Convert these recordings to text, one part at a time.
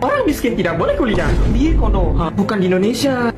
Orang miskin tidak boleh kuliah di Konoha, bukan di Indonesia.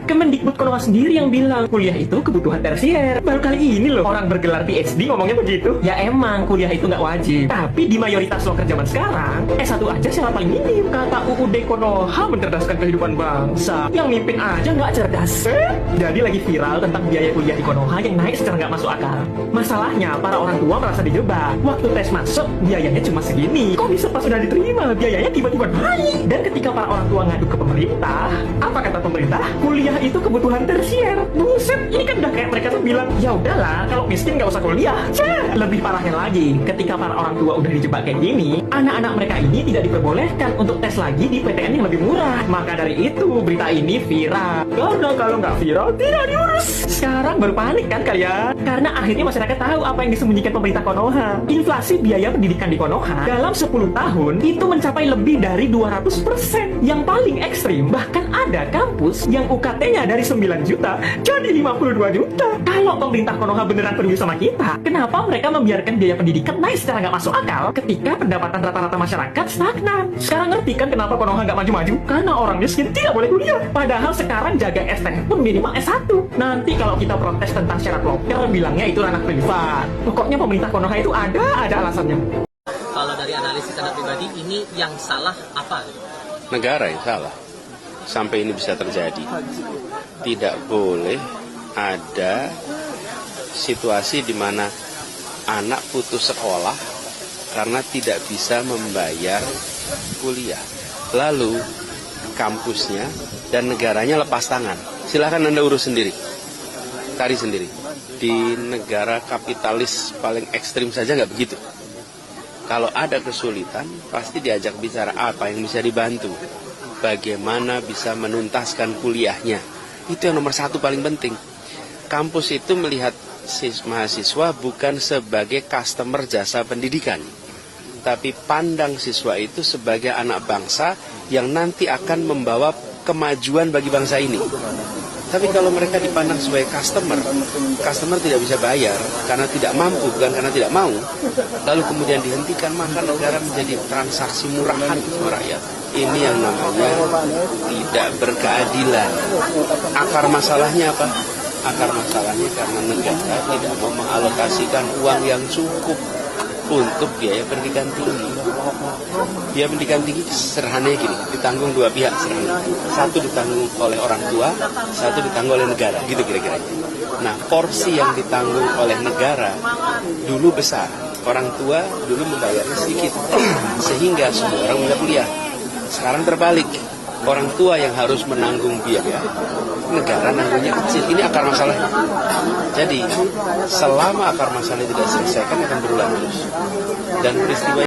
Kemendikbud Konoha sendiri yang bilang kuliah itu kebutuhan tersier. Baru kali ini loh orang bergelar PhD ngomongnya begitu. Ya emang kuliah itu nggak wajib, tapi di mayoritas loker zaman sekarang S1 aja syarat paling minim. Kata UUD Konoha mencerdaskan kehidupan bangsa. Yang mimpin aja nggak cerdas. Jadi lagi viral tentang biaya kuliah di Konoha yang naik secara nggak masuk akal. Masalahnya para orang tua merasa dijebak. Waktu tes masuk biayanya cuma segini. Kok bisa pas sudah diterima biayanya tiba-tiba naik? Dan ketika para orang tua ngadu ke pemerintah, apa kata pemerintah? Kuliah itu kebutuhan tersier. Buset, ini kan udah kayak mereka tuh bilang, ya udahlah, kalau miskin nggak usah kuliah. Lebih parahnya lagi, ketika para orang tua udah dijebak kayak gini, anak-anak mereka ini tidak diperbolehkan untuk tes lagi di PTN yang lebih murah. Maka dari itu berita ini viral. Karena kalau nggak viral tidak diurus. Sekarang baru panik kan kalian? Karena akhirnya masyarakat tahu apa yang disembunyikan pemerintah Konoha. Inflasi biaya pendidikan di Konoha dalam 10 tahun itu mencapai lebih dari 200%. Yang paling ekstrim, bahkan ada kampus yang UKT-nya dari 9 juta jadi 52 juta. Kalau pemerintah Konoha beneran peduli sama kita, kenapa mereka membiarkan biaya pendidikan naik secara nggak masuk akal ketika pendapatan rata-rata masyarakat stagnan? Sekarang ngerti kan kenapa Konoha nggak maju-maju? Karena orang miskin tidak boleh kuliah. Padahal sekarang jaga STF pun minimal S1. Nanti kalau kita protes tentang syarat loker, bilangnya itu ranah privat. Pokoknya pemerintah Konoha itu ada alasannya. Kalau dari analisis Anda pribadi, ini yang salah apa? Negara yang salah. Sampai ini bisa terjadi. Tidak boleh ada situasi di mana anak putus sekolah karena tidak bisa membayar kuliah. Lalu kampusnya dan negaranya lepas tangan. Silahkan Anda urus sendiri. Cari sendiri. Di negara kapitalis paling ekstrim saja nggak begitu. Kalau ada kesulitan, pasti diajak bicara apa yang bisa dibantu. Bagaimana bisa menuntaskan kuliahnya. Itu yang nomor satu paling penting. Kampus itu melihat mahasiswa bukan sebagai customer jasa pendidikan. Tapi pandang siswa itu sebagai anak bangsa yang nanti akan membawa kemajuan bagi bangsa ini. Tapi kalau mereka dipandang sebagai customer tidak bisa bayar karena tidak mampu, bukan karena tidak mau, lalu kemudian dihentikan, maka negara menjadi transaksi murahan untuk rakyat. Ini yang namanya tidak berkeadilan. Akar masalahnya apa? Akar masalahnya karena negara tidak mau mengalokasikan uang yang cukup untuk biaya pendidikan tinggi. Biaya pendidikan tinggi sederhananya gini, ditanggung dua pihak sederhana. Satu ditanggung oleh orang tua, satu ditanggung oleh negara, gitu kira-kira. Nah, porsi yang ditanggung oleh negara dulu besar. Orang tua dulu membayarnya sedikit, sehingga semua orang bisa kuliah. Sekarang terbalik, orang tua yang harus menanggung biaya, negara nanggungnya kecil. Ini akar masalahnya. Jadi, selama akar masalah tidak diselesaikan akan berulang terus. Dan peristiwa